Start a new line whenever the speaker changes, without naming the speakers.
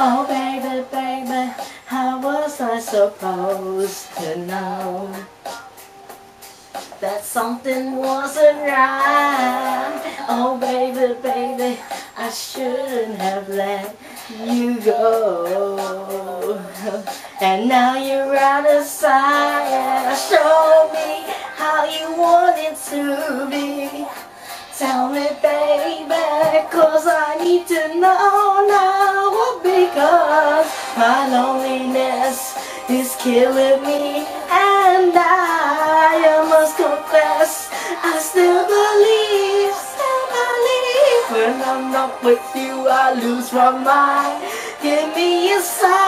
Oh baby, baby, how was I supposed to know that something wasn't right? Oh baby, baby, I shouldn't have let you go. And now you're out of sight. Show me how you want it to be. Tell me baby, 'cause I need to know now. Because my loneliness is killing me, and I must confess, I still believe when I'm not with you I lose my mind. Give me a sign.